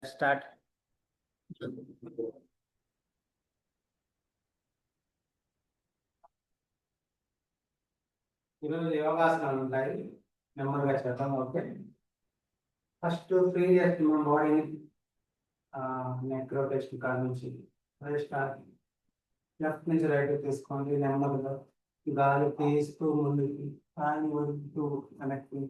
Start. ఈరోజు యోగాసనాలు ఉంటాయి, నెమ్మదిగా చేద్దాం. ఓకే, ఫస్ట్ ఫ్రీ చేస్తున్నాం బాడీని. నెక్ రొటేషన్ కాడ నుంచి స్టార్ట్. లెఫ్ట్ నుంచి రైట్ తీసుకోండి, నెమ్మదిగా గాలి తీస్తూ ముందుకి, కాని వద్దు వెనక్కి.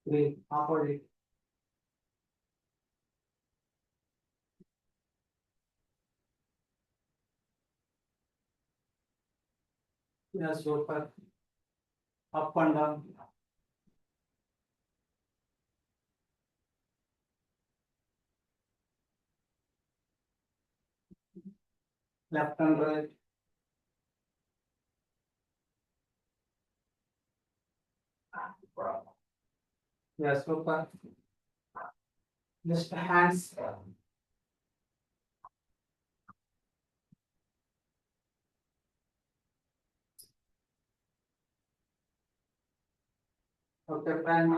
Three opposite. Super. Up and down. Left and right. Super. Just hands. Okay friend.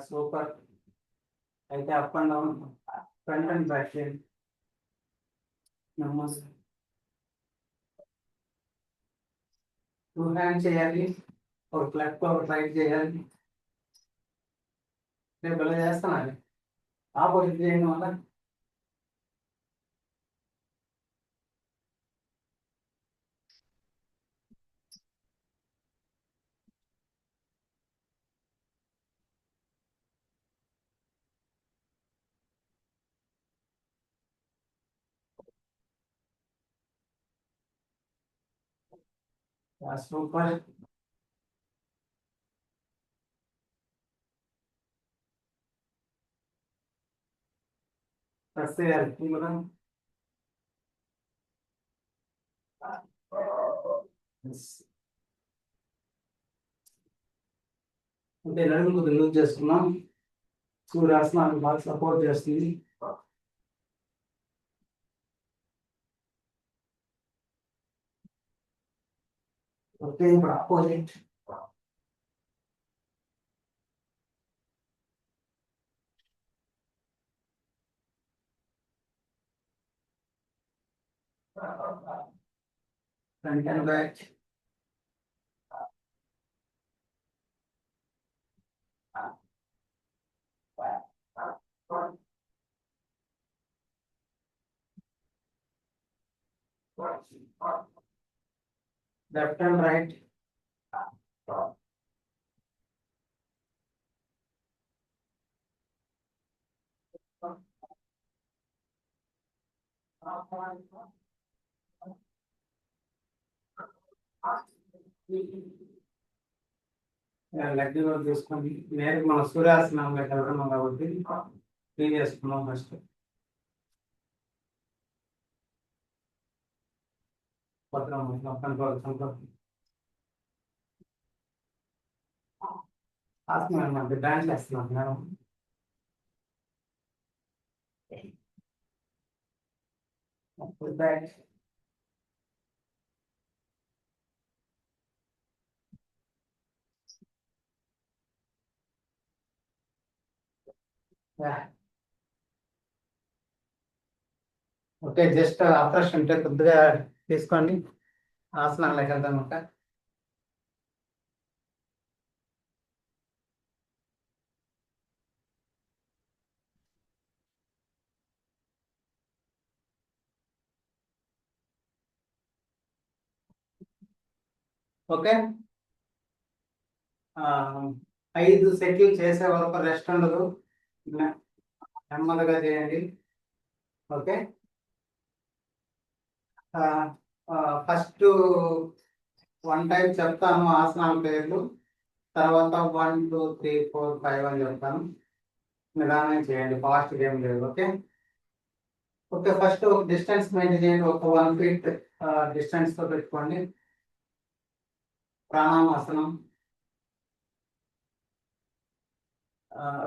Super. అయితే up and down, front and back చేయండి. నమస్తే. టూ హ్యాండ్స్ చేయాలి, ఒక లెఫ్ట్ ఒక రైట్ చేయాలి. నేను ఇలా చేస్తాను, ఆపోజిట్ చేయడం వల్ల సూపర్. ప్రెస్ చేయాలి కూడా. అంటే నడుము కొద్దిగా లూజ్ చేసుకున్నాం. సూర్యాసనాలు బాగా సపోర్ట్ చేస్తుంది. ఓకే, ఇప్పుడు opposite. Front and back. Left and right. Leg work తీసుకొని నేరుగా మనం సూర్యాసనంలోకి వెళ్తున్నాం కాబట్టి క్లీన్ చేసుకున్నాం ఫస్ట్. ఆసనం అనమాట, డాన్స్ చేస్తున్నాం madam. Back. Okay, just operation అంటే కొద్దిగా తీసుకోండి, ఆసనాలకు వెళ్దాం. ఒక ఓకే, 5 సెట్లు చేసే వరకు రెస్ట్ ఉండదు, నెమ్మదిగా చేయండి. ఓకే, ఫస్ట్ 1 టైం చెప్తాను ఆసనాల పేర్లు, తర్వాత 1 2 3 4 5 అని చెప్తాను. నిదానం చేయండి, ఫాస్ట్ గేమ్ లేదు. ఓకే ఓకే, ఫస్ట్ ఒక డిస్టెన్స్ మెయింటైన్ చేయండి, ఒక 1 ఫీట్ డిస్టెన్స్ తో పెట్టుకోండి. ప్రాణాయామాసనం.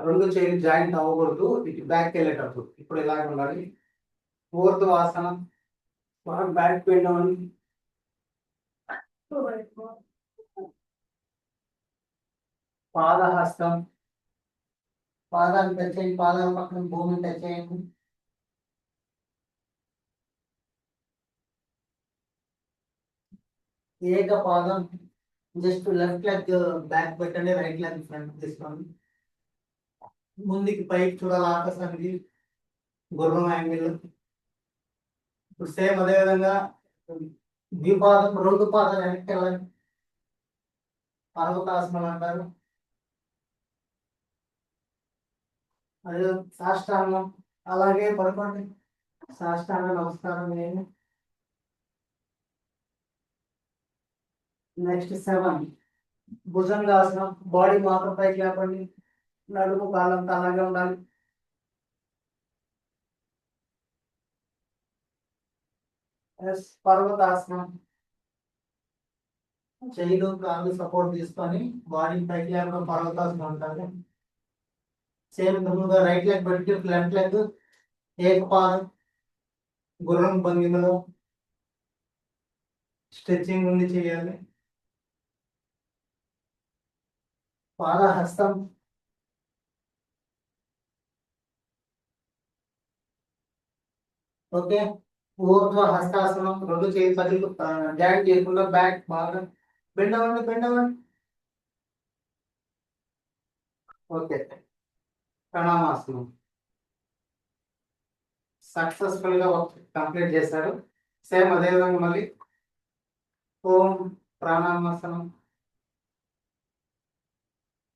2 చేతులు జాయింట్ అవ్వకూడదు, ఇటు బ్యాక్ వెళ్ళేటప్పుడు ఇప్పుడు ఇలాగ ఉండాలి. ఊర్ధ్వాసనం. బ్యాక్ బెండ్ డౌన్, పాదహస్తం, పాదాలు టచ్ చేయండి, పాదాల పక్కన భూమిని టచ్ చేయండి. ఏకపాదం, జస్ట్ లెఫ్ట్ లెగ్ బ్యాక్ పెట్టండి, రైట్ లెగ్ ఫ్రంట్ తీసుకోండి. ముందుకి పైకి చూడాలి ఆకాశానికి, గుర్రం యాంగిల్. ఇప్పుడు సేమ్ అదే విధంగా ద్విపాదం, రెండు పాదాలు వెనక్కి వెళ్ళండి, పర్వతాసనం అంటారు. అదే సాష్టాంగం, అలాగే పడుకోండి, సాష్టాంగ నమస్కారం నేను. నెక్స్ట్ 7 భుజంగాసనం, బాడీ మాత్రం పైకి లేపండి, నడుము కాలంతా అలాగే ఉండాలి. పర్వతాసనం, చేయిలు కాళ్ళు సపోర్ట్ తీసుకొని బాడీ పైకి లేపడం పర్వతాసనం అంటారు. సేమ్ ముందుగా రైట్ లెగ్ పెట్టి లెఫ్ట్ లెగ్ ఏకపాదం, గుర్రం భంగిమలో స్ట్రెచ్చింగ్ ఉంది చేయాలి. పాదహస్తం, ఓకే. ఊర్ధ్వ హస్తాసనం, రెండు చేయి పదులు జాయింట్ చేయకుండా బ్యాక్ బాగా బెండ్ అవ్వండి, బెండ్ అవ్వండి. ఓకే. ప్రణామాసనం సక్సెస్ఫుల్ గా కంప్లీట్ చేశారు. సేమ్ అదే విధంగా మళ్ళీ ఓం ప్రాణాయామాసనం,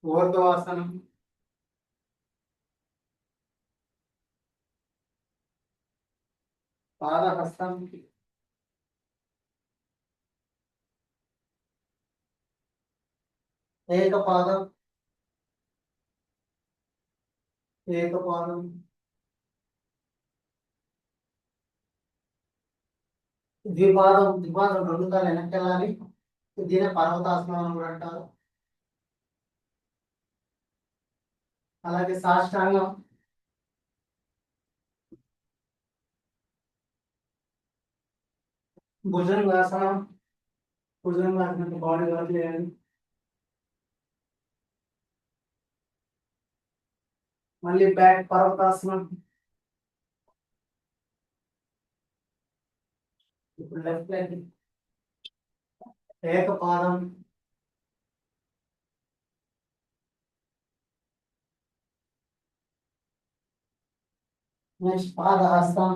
ఊర్ధ్వాసనం, పాదహస్తం, ఏకపాదం, ఏకపాదం, ద్విపాదం, ద్విపాదం రెండు కాలు వెనక్కి వెళ్ళాలి. దీనే పర్వతాసనం అని కూడా అంటారు. అలాగే సాష్టాంగం, భుజంగాసనం, భుజంగాసనం బాడీ వర్క్ చేయాలి. మళ్ళీ బ్యాక్ పర్వతాసనం. ఇప్పుడు లెఫ్ట్ లెగ్ ఏకపాదం, నెక్స్ట్ పాదహస్తం,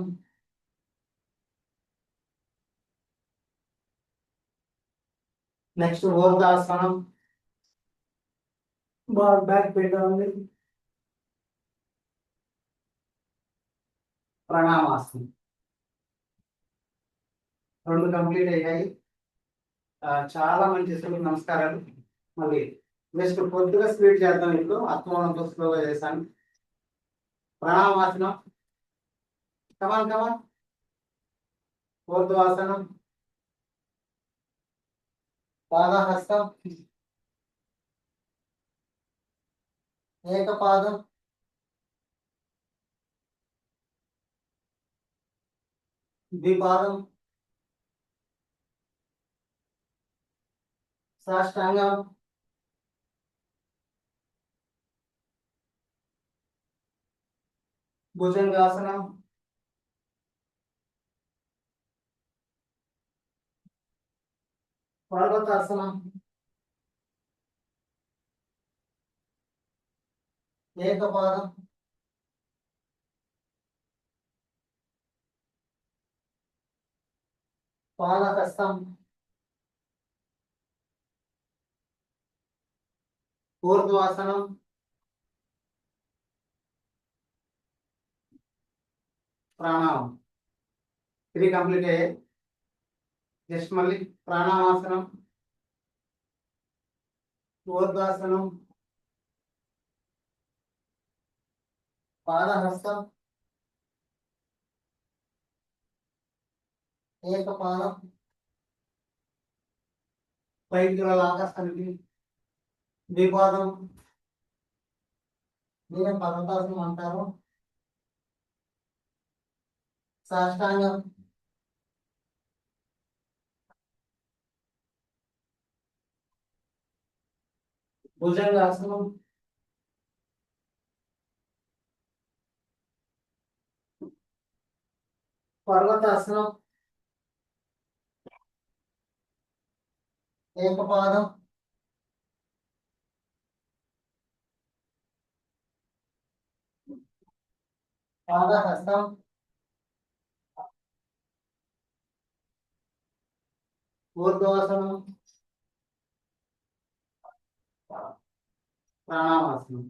నెక్స్ట్ ఊర్ధ్వాసనం, బ్యాక్ బెండ్ ఉంది. ప్రణామాసనం రెండు కంప్లీట్ అయ్యాయి. చాలా మంచి నమస్కారాలు. మళ్ళీ నెక్స్ట్ కొద్దిగా స్పీడ్ చేద్దాం, ఇప్పుడు అర్థంతో స్లోగా చేశాను. ప్రణామాసనం, కమాన్ కమాన్. ఊర్ధ్వాసనం, పాదహస్తం, ఏకపాదం, ద్విపాదం, సాష్టాంగం, భుజంగాసనం, పర్వతాసనం, ఏకపాదం, పాదహస్తం, ఊర్ధ్వాసనం, ప్రాణాయామం 3 కంప్లీట్ అయ్యాయి. జస్ట్ మళ్ళీ ప్రాణాయామాసనం, ఊర్ధ్వాసనం, పాదహస్తం, ఏకపాదం, పైకి ఆకాశానికి, ద్విపాదం, దీని పర్వతాసనం అంటారు. 'సాష్టాంగం', భుజంగాసనం, పర్వతాసనం, ఏకపాదం, పాదహస్తం, ఊర్ధ్వాసనం, ప్రాణాయామాసనం.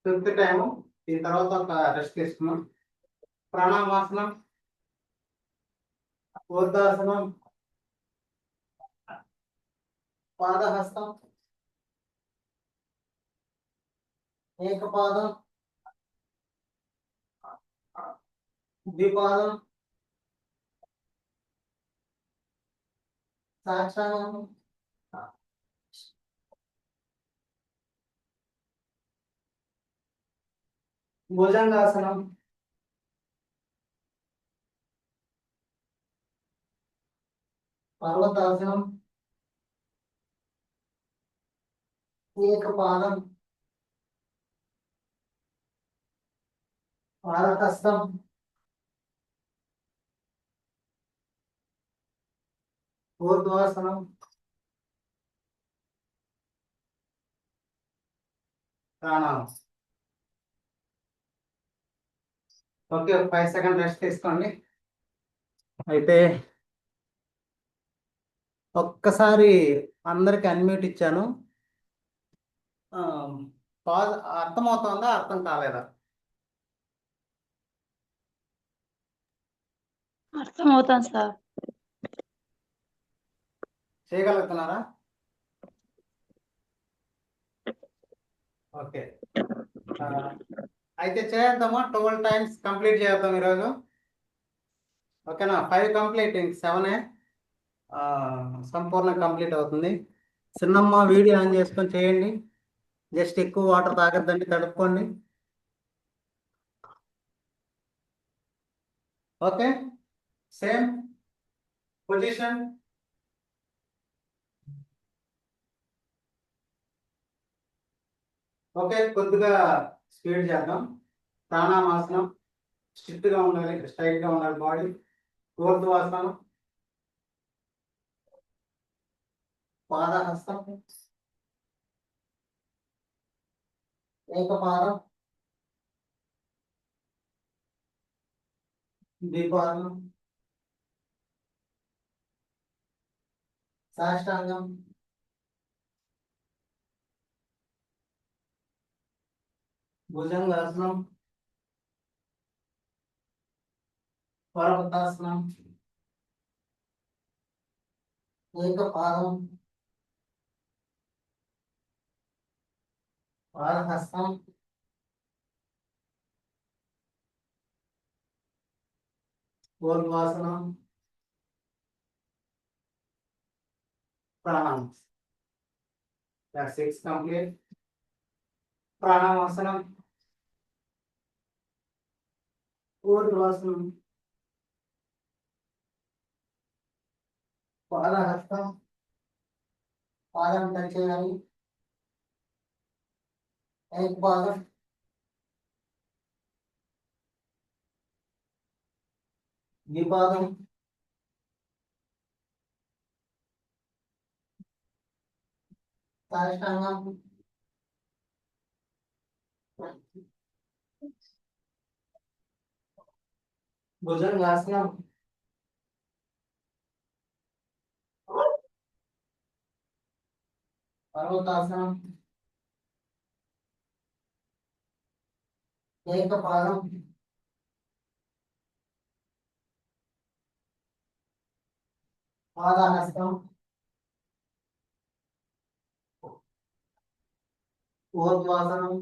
ఫిఫ్త్ టైం దీని తర్వాత ఒక రెస్ట్ తీసుకున్నాం. ప్రాణాయామాసనం, ఊర్ధ్వాసనం, పాదహస్తం, ఏకపాదం, ద్విపాదం, సాష్టాంగం, భుజంగాసనం, పర్వతాసనం, ఏకపాదం, పాదహస్తం, ఊర్ధ్వాసనం, ప్రాణాయామం. ఓకే, ఒక 5 సెకండ్ రెస్ట్ తీసుకోండి. అయితే ఒక్కసారి అందరికి అన్మ్యూట్ ఇచ్చాను. అర్థమవుతుందా, అర్థం కాలేదా? అర్థమవుతాను సార్. చేయగలుగుతున్నారా? ఓకే, అయితే చేద్దామా? 12 టైమ్స్ కంప్లీట్ చేద్దాం ఈరోజు. ఓకేనా? 5 కంప్లీట్, ఇంక 7 సంపూర్ణ కంప్లీట్ అవుతుంది. చిన్నమ్మ వీడియో ఆన్ చేసుకొని చేయండి. జస్ట్ ఎక్కువ వాటర్ తాగద్దండి, తడుపుకోండి. Okay, same position. ఓకే, కొద్దిగా స్పీడ్ చేద్దాం. ప్రాణాయామాసనం స్ట్రిక్ట్ గా ఉండాలి, స్ట్రైట్ గా ఉండాలి బాడీ. ఊర్ధ్వాసనం, పాదహస్తం, ఏకపాదం, ద్విపాదం, సాష్టాంగం, భుజంగాసనం, పర్వతాసనం, ఏకపాదం, పాదహస్తం, ఊర్ధ్వాసనం, ప్రాణాయామం. That's 6 complete. ప్రాణాయామాసనం, ఊర్ధ్వాసనం, పాదహస్తం, పాదం టచ్ చేయాలి, ఏకపాదం, ద్విపాదం, సాష్టాంగం, భుజంగాసనం, పర్వతాసనం, ఏకపాదం, పాదహస్తం, ఊర్ధ్వాసనం,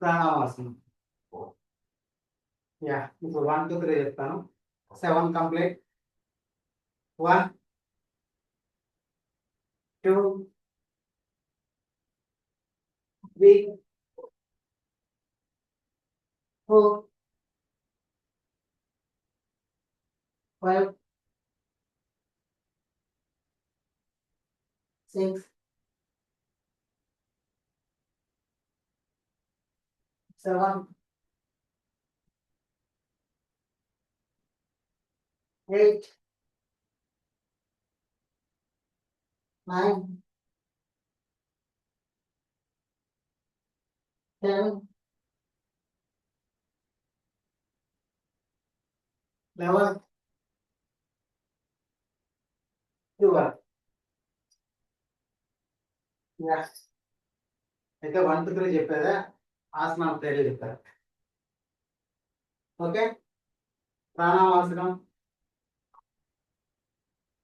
ప్రాణాయామాసనం. ఇప్పుడు 1 2 3 చెప్తాను. 7 కంప్లీట్. 1 2 3 4 5 6, 7, 8, 9, 10, 11, 12. అయితే 1 to 3 చెప్పేదా ఆసనాల పేర్లు చెప్పారు. ఓకే, ప్రాణాయామాసనం,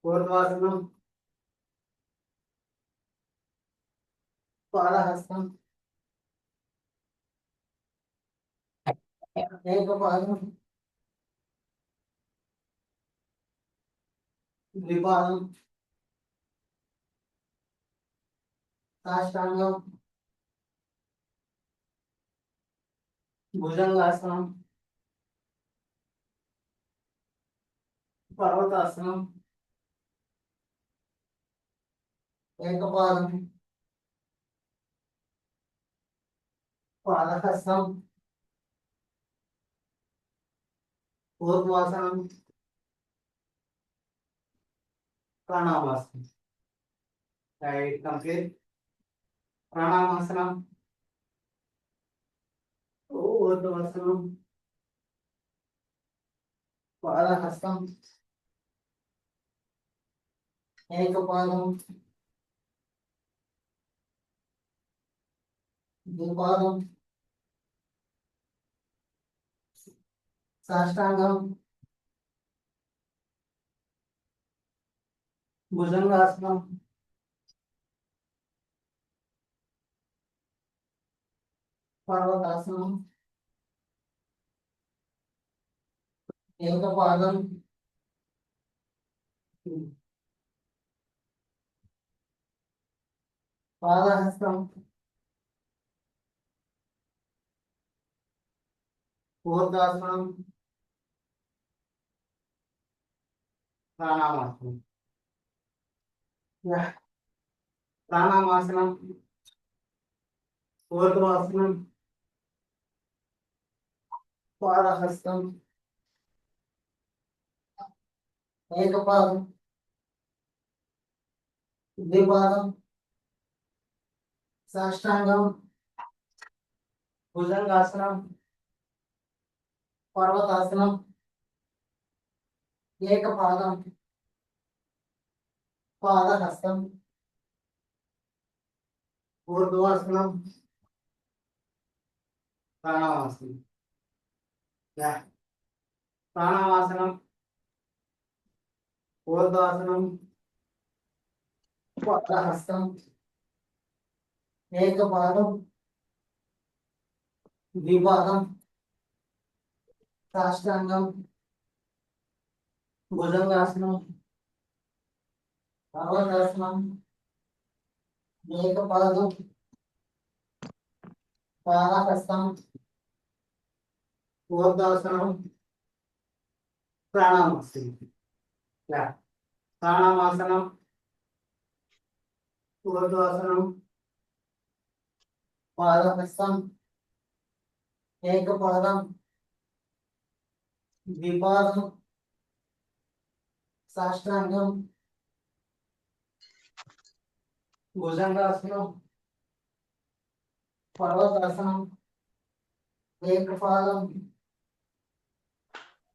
ఊర్ధ్వాసనం, పాదహస్తం, ఏకపాదం, ద్విపాదం, సాష్టాంగం, భుజంగాసనం, పర్వతాసనం, ఏకపాదం, పాదహస్తం, ఊర్ధ్వాసనం, ప్రాణాయామాసనం. Right, complete. ప్రాణాయామాసనం, ఊర్ధ్వాసనం, పాదహస్తం, ఏకపాదం, ద్విపాదం, సాష్టాంగం, భుజంగాసనం, పర్వతాసనం, ఏకపాదం, పాదహస్తం, ఊర్ధ్వాసనం, ప్రాణాయామాసనం. ప్రాణాయామాసనం, ఊర్ధ్వాసనం, పాదహస్తం, ఏకపాదం, ద్విపాదం, సాష్టాంగం, భుజంగాసనం, పర్వతాసనం, ఏకపాదం, పాదహస్తం, ఊర్ధ్వాసనం, ప్రాణాయామాసనం. ప్రాణాయామాసనం, ఊర్ధ్వాసనం, పాదహస్తం, ఏకపాదం, ద్విపాదం, సాష్టాంగం, భుజంగాసనం, పర్వతాసనం, ఏకపాదం, పాదహస్తం, ఊర్ధ్వాసనం, ప్రాణాయామాసనం. ప్రాణాయామాసనం, ఊర్ధ్వాసనం, పాదహస్తం, ఏకపాదం, ద్విపాదం, సాష్టాంగం, భుజంగాసనం, పర్వతాసనం, ఏకపాదం,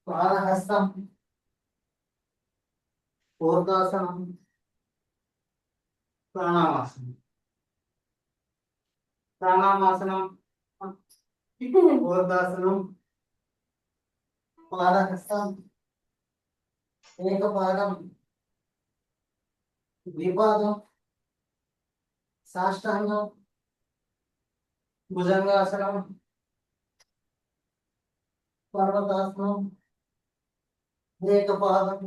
పాదహస్తం, ఊర్ధ్వాసనం, ప్రాణాయామాసనం. ప్రాణాయామాసనం, ఊర్ధ్వాసనం, పాదహస్తం, ఏకపాదం, ద్విపాదం, సాష్టాంగం, భుజంగాసనం, పర్వతాసనం, ఏకపాదం,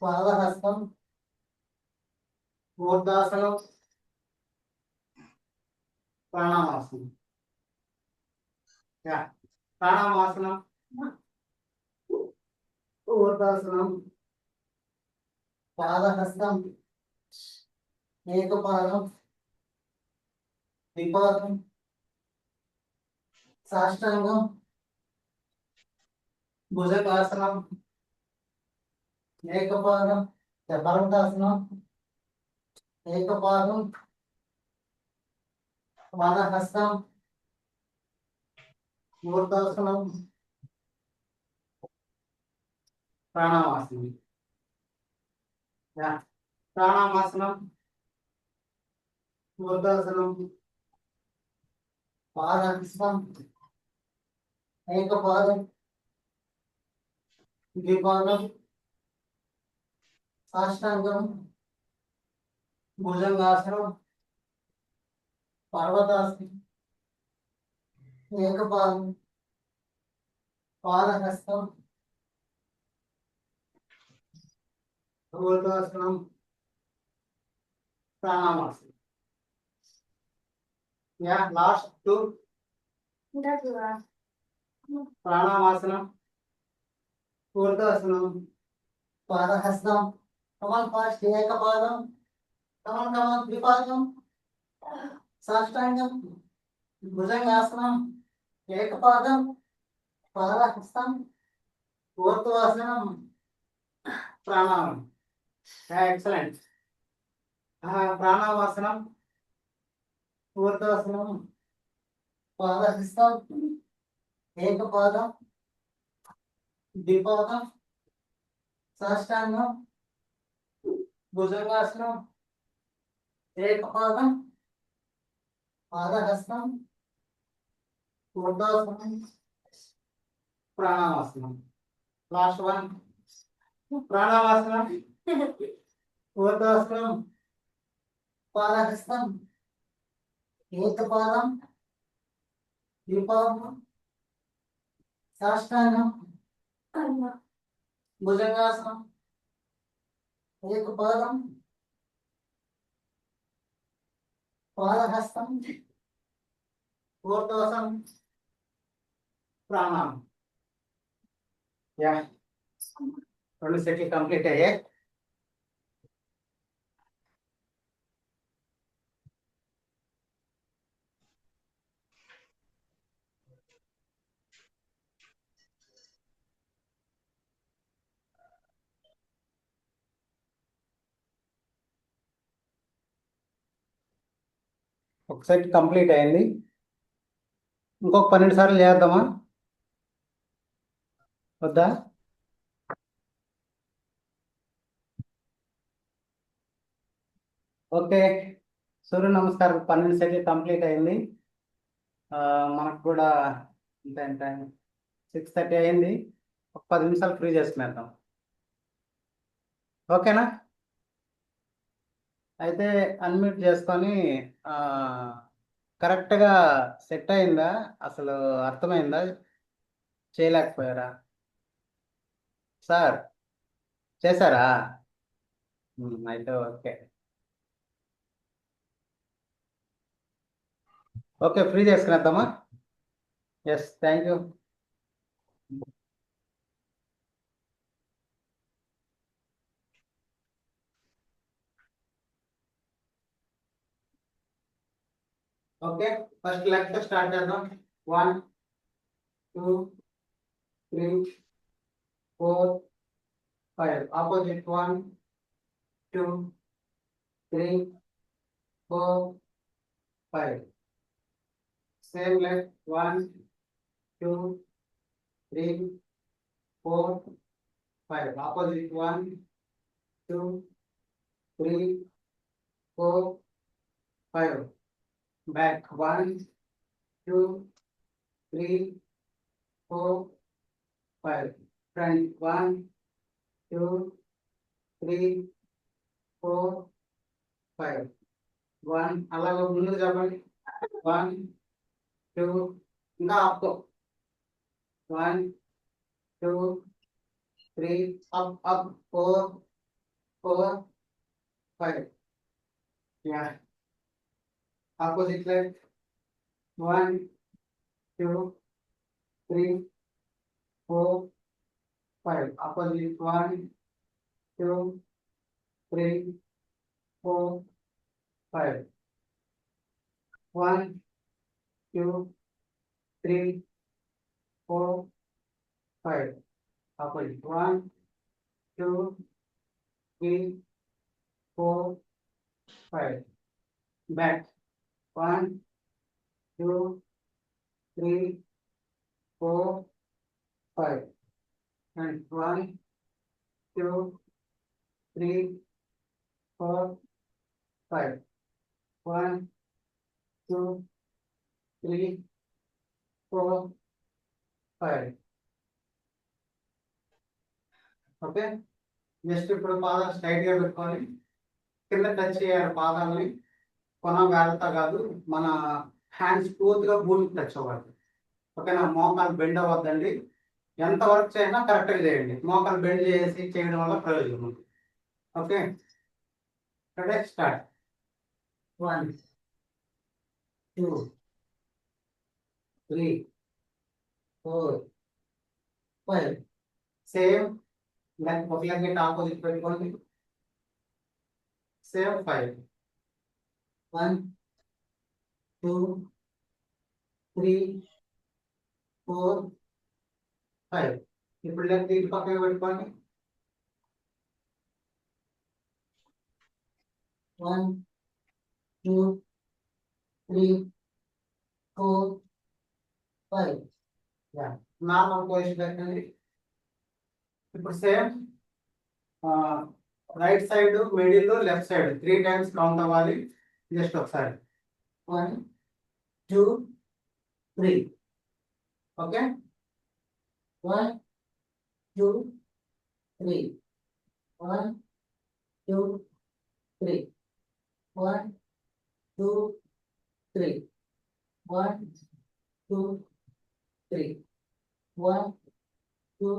పాదహస్తం, ఊర్ధ్వాసనం, ప్రాణాయామాసనం. ప్రాణాయామాసనం, ఊర్ధ్వాసనం, పాదహస్తం, ఏకపాదం ద్విపాదం సాష్టాంగం భుజంగాసనం ఏకపాదం పర్వతాసనం ఏకపాదం వానహస్తం ఊర్ధ్వాసనం ప్రాణామాసనం ప్రాణామాసనం ఊర్ధ్వాసనం పాదహస్తం ఏకపాదం ద్విపాదం సాష్టాంగం భుజంగాసనం పర్వతాసనం ఏకపాదం పాదహస్తం ఊర్ధ్వాసనం ప్రాణామాసనం. లాస్ట్ టూ ప్రాణామాసనం ఊర్ధ్వాసనం పాదహస్తం కమల్ ఫాస్ట్ ఏకపాదం కమల్ ద్విపాదం సాష్టాంగం భుజంగాసనం ఏకపాదం పాదహస్తం ఊర్ధ్వాసనం ప్రాణాయామం. ఎక్సలెంట్. ప్రాణాయామాసనం ఊర్ధ్వాసనం పాదహస్తం ఏకపాదం ద్విపాదం సాష్టాంగం భుజంగాసనం ఏకపాదం పాదహస్తం ఊర్ధ్వాసనం ప్రాణాయామాసనం. లాస్ట్ వన్ ప్రాణాయామాసనం ఊర్ధ్వాసనం పాదహస్తం ఏకపాదం ద్విపాదం సాష్టాంగం భుజంగాసనం ఏకపాదం పాదహస్తం ఊర్ధ్వాసనం ప్రాణాయామం. రెండు సెట్లు కంప్లీట్ అయ్యాయి. ఒక సెట్ కంప్లీట్ అయింది. ఇంకొక 12 సార్లు చేద్దామా వద్దా? ఓకే, సూర్య నమస్కారం 12 సెట్లు కంప్లీట్ అయింది. మనకు కూడా ఎంత 6:30 అయింది. ఒక 10 నిమిషాలు ఫ్రీ చేసుకునేద్దాం. ఓకేనా? అయితే అన్మ్యూట్ చేసుకొని కరెక్ట్గా సెట్ అయిందా, అసలు అర్థమైందా, చేయలేకపోయారా సార్? చేశారా? అయితే ఓకే. ఓకే, ఫ్రీ చేసుకునేద్దామా? Yes, thank you. Okay, first lecture start చేద్దాం. 1 2 3 4 5 opposite 1 2 3 4 5 same left 1 2 3 4 5 opposite 1 2 3 4 5 back 1 2 3 4 5 front 1 2 3 4 5 1 అలాగే ముందుకు చెప్పండి. 1 2 ఇంకా up 1 2 3 up 4 4 5 opposite left 1 2 3 4 5 opposite 1 2 3 4 5. 1, 2, 3, 4, 5. Opposite. 1, 2, 3, 4, 5. Back. 1, 2, 3, 4, 5. And 1, 2, 3, 4, 5. 1, 2, 3, 4, 5. Okay, next ఇప్పుడు పాదాలు స్ట్రైట్ గా పెట్టుకొని కింద టచ్ చేయాలి పాదాలని. కొన వేళ్ళతో కాదు, మన హ్యాండ్స్ పూర్తిగా భూమికి టచ్ అవ్వాలి. ఓకేనా, మోకాలు బెండ్ అవ్వద్దండి. ఎంత వర్క్ చేసినా కరెక్ట్గా చేయండి. మోకాలు బెండ్ చేసి చేయడం వల్ల ప్రయోజనం ఉంది. Okay, start. 1, 2, 3, 4, 5. సేమ్ లెగ్ ఒక లెగ్ ఆపోజిట్ పెట్టుకోండి. సేమ్ 5. 1, 2, 3, 4, 5. ఇప్పుడు లెగ్ ఇటు పక్కన పెట్టుకోండి. 1, 2, 3, 4, 5. నార్మల్ పొజిషన్ పెట్టండి. ఇప్పుడు same right side, middle, left side 3 times count అవ్వాలి. జస్ట్ ఒకసారి 1, 2, 3. Okay, 1, 2, 3. 1, 2, 3. 1, 2, 3. 1, 2, 3. 1, 2,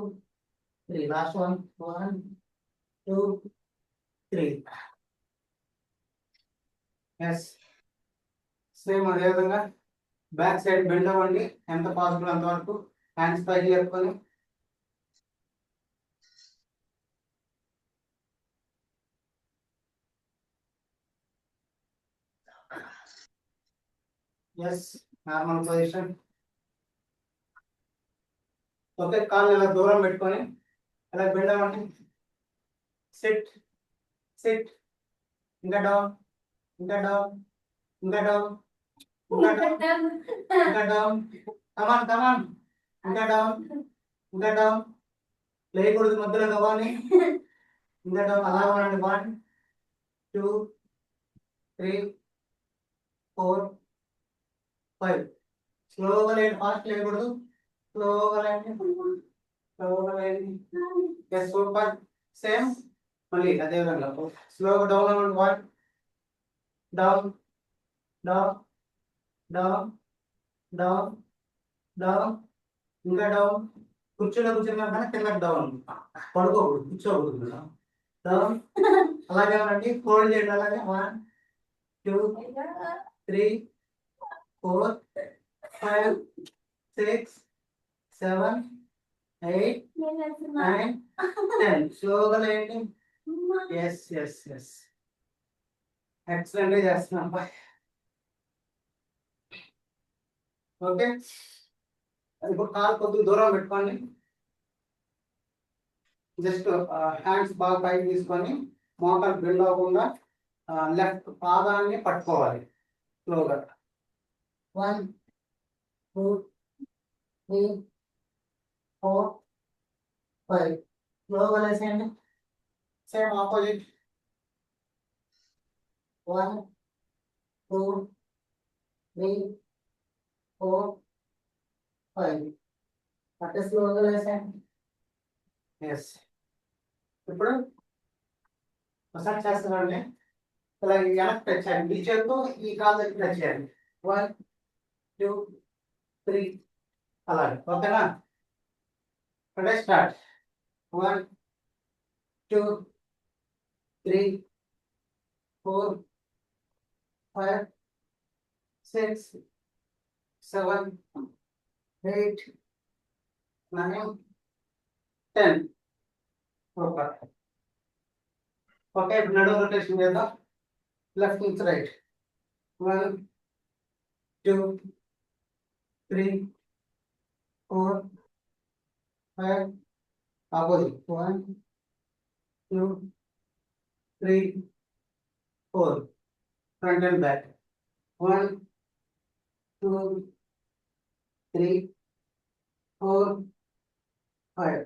3. Last one. 1, 2, 3. Yes, same అదే విధంగా బ్యాక్ సైడ్ బెండ్ అవ్వండి. ఎంత పాసిబుల్ అంతవరకు హ్యాండ్స్ పైకి లేపుకొని. Yes, normal position. ఓకే, కాళ్ళు ఇలా దూరం పెట్టుకొని అలా బెండ్ అవ్వండి. Sit, sit. ఇంకా డౌన్, ఇంకా డౌన్, ఇంకా డౌన్, ఇంకా డౌన్, ఇంకా డౌన్. Come on come on. ఇంకా డౌన్, ఇంకా డౌన్. లేయకూడదు మధ్యలో గవ్వాలి. ఇంకా డౌన్. అలా ఉండండి. 1, 2, 3, 4, 5. స్లోగా లేండి, ఫాస్ట్ లేయకూడదు. స్లోగా లేండి, స్లోగా లేండి. Yes, super. సేమ్ మళ్ళీ అదే విధంగా స్లోగా డౌన్ అవ్వండి. 1, down, down, down, down, down. ఇంకా డౌన్. కూర్చోలో కూర్చున్నా కానీ కిందకి డౌన్. పడుకోకూడదు, కూర్చోకూడదు. డౌన్. అలాగే ఉండండి, ఫోల్డ్ చేయండి. అలాగే 1, 2, 3, 4, 5, 6, 7, 8, 9, 10. స్లోగా లేండి. ఎస్ ఎస్ ఎస్, ఎక్సలెంట్ గా చేస్తున్నాం అబ్బాయి. ఓకే, ఇప్పుడు కాలు కొద్దిగా దూరం పెట్టుకోండి. జస్ట్ హ్యాండ్స్ బాగా పైకి తీసుకొని మోకాలు బెండ్ అవ్వకుండా లెఫ్ట్ పాదాన్ని పట్టుకోవాలి స్లోగా. 1, 2, 3, 4, 5. స్లోగా లేసేయండి. Same opposite. 1, 2, 3, 4, 5. అట్టే స్లోగా లేసేయండి. ఎస్, ఇప్పుడు ఒకసారి చేస్తానండి. ఇలా వెనక్కి టచ్ చేయండి. ఈ చేతితో ఈ కాలు దగ్గర టచ్ చేయండి. 1, 2, 3. అలాగే. ఓకేనా, ఇక్కడే స్టార్ట్. 1, 2, 3, 4, 5, 6, 7, 8, 9, 10. సూపర్. ఓకే, ఇప్పుడు నడుము రొటేషన్ చేద్దాం. left means right. 1, 2, 3, 4, 5. Opposite. 1, 2, 3, 4. Front and back. 1, 2, 3, 4, 5.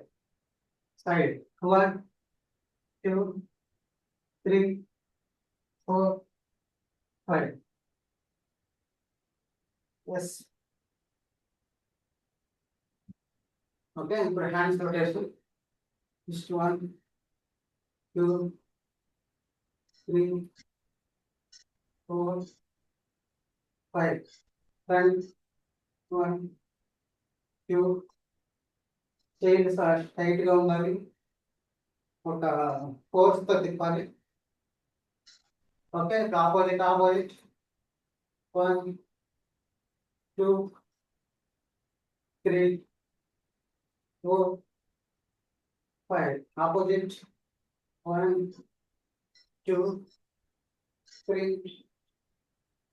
Side. 1, 2, 3, 4, 5. Yes. Okay, ఇప్పుడు hands rotation. Just 1, 2, 3, 4, 5. Front. 1, 2. Chain tight గా ఉండాలి. ఒక ఫోర్స్ తో తిప్పాలి. Okay, opposite. 1, 2, 3, 4, 5. Opposite. 1, 2, 3,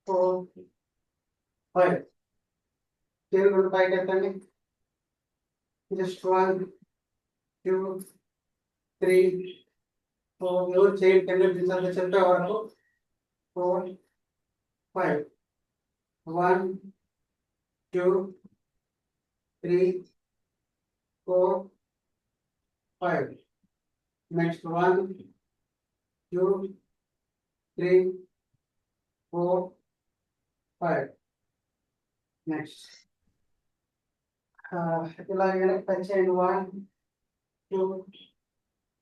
4, 5. చేతులు పైకి ఎత్తండి. జస్ట్ 1, 2, 3, 4. ఎవరు చేయి కింద దించాలి చెప్పే వరకు. 4, 5. 1, 2, 3, 4, 5. Next 1, 2, 3, 4, 5. Next. ఇలాగే టచ్ చేయండి. 1, 2,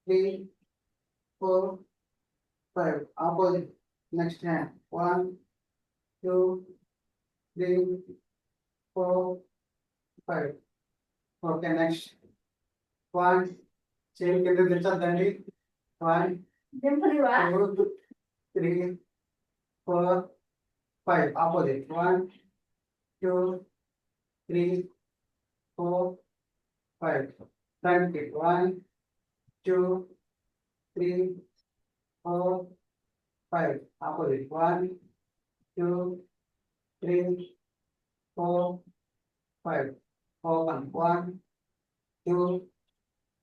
3, 4, 5. Opposite. Next hand. 1, 2, 3, 4, 5. Okay, next. 1. చేయి కింద దించద్దండి. 1, 2, 3, 4, 5. Opposite. 1, 2, 3, 4, 5. Front kick. 1, 2, 3, 4, 5. Opposite. 1, 2, 3, 4, 5. Open. 1, 2,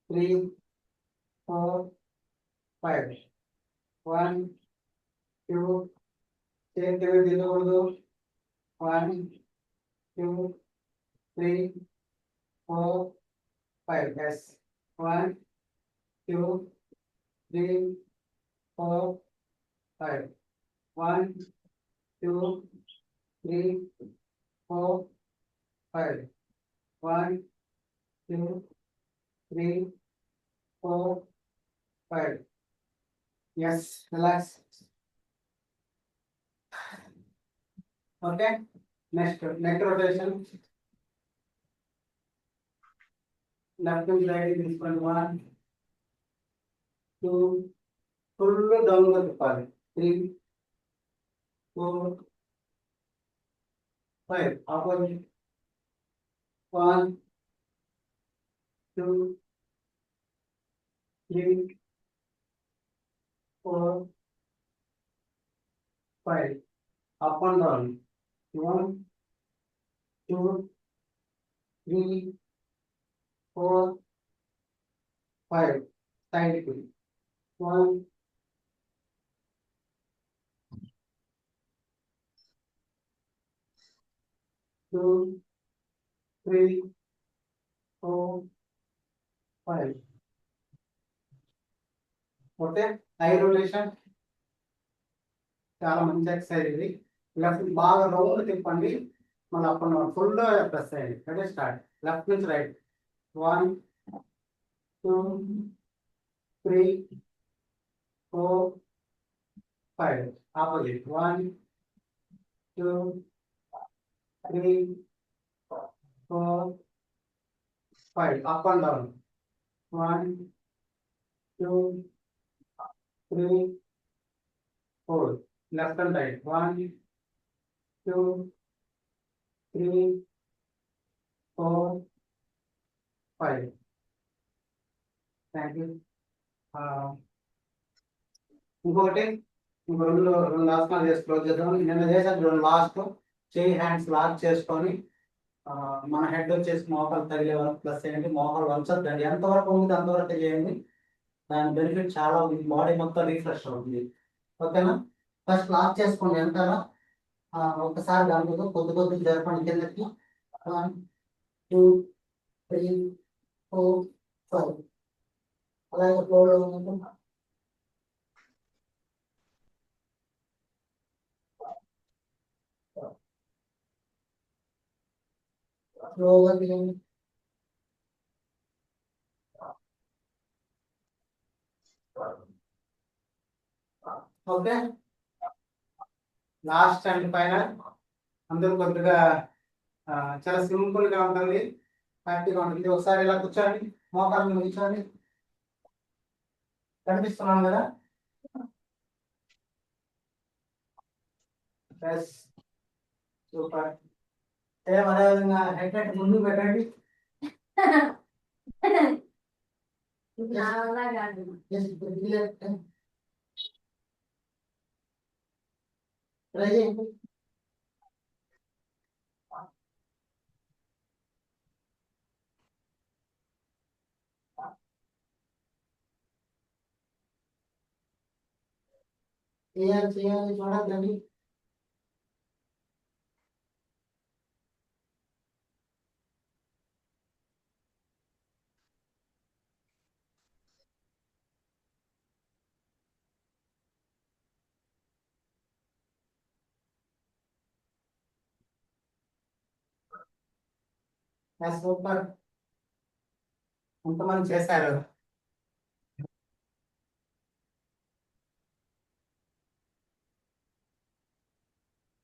3, 4, 5. 1, 2. చేయి కింద దిగకూడదు. 1, 2, 3, 4, 5. Yes. 1, 2, 3, 4, 5. 1, 2, 3, 4, 5. 1, 2, 3, 4, 5. Yes. Relax. Okay. Next, neck rotation. Left and right is this one. 1, 2. Full down గా తిప్పాలి. 3, 4, 5. Opposite. 1, 2, 3, 4, 5. Up and down. 1, 2, 3, 4, 5. Side to 1, 2, 3, 4, 5. Okay, I rotation చాలా మంచి exercise ఇది. Left బాగా round తిప్పండి. మళ్ళీ అప్పుడు ఫుల్ ప్రెస్ చేయండి. Ready start. లెఫ్ట్ నుంచి right. 1, 2, 3, 4, 5. Opposite. 1, 2, 3, 4, 5. Up and down. 1, 2, 3, 4. Left and right. 1, 2, 3, 4, 5. Thank you. ఇంకొకటి ఇంకో రెండు ఆసనాలు చేసి క్లోజ్ చేద్దాం. నిన్న చేసాను చూడండి లాస్ట్, చేయి హ్యాండ్స్ లాక్ చేసుకొని మన హెడ్ వచ్చేసి మోకాలు తగిలే వరకు, ప్లస్ ఏంటి మోకాలు వంచొద్దండి, ఎంతవరకు ఉంది అంతవరకు చేయండి. దాని బెనిఫిట్ చాలా ఉంది, బాడీ మొత్తం రీఫ్రెష్ అవుతుంది. ఓకేనా? ఫస్ట్ లాక్ చేసుకోండి వెనకాల. ఒకసారి దాంట్లో కొద్ది కొద్ది జరపండి కిందకి. 1 2 3 4 5. అలాగే ఫ్లోలో స్లోగా తీయండి. Okay, last and final. అందరూ కొద్దిగా చాలా సింపుల్ గా ఉంటుంది, హ్యాపీగా ఉంటుంది. ఒకసారి ఇలా కూర్చోండి, మోకాళ్ళ మీద కూర్చోండి. కనిపిస్తున్నాను కదా? Yes, super. సేమ్ అదే విధంగా హెడ్ హెడ్ ముందు పెట్టండి. Just relax. Try చేయండి. చేయాలి చేయాలి, చూడద్దండి. సూపర్, ఎంతమంది చేశారు?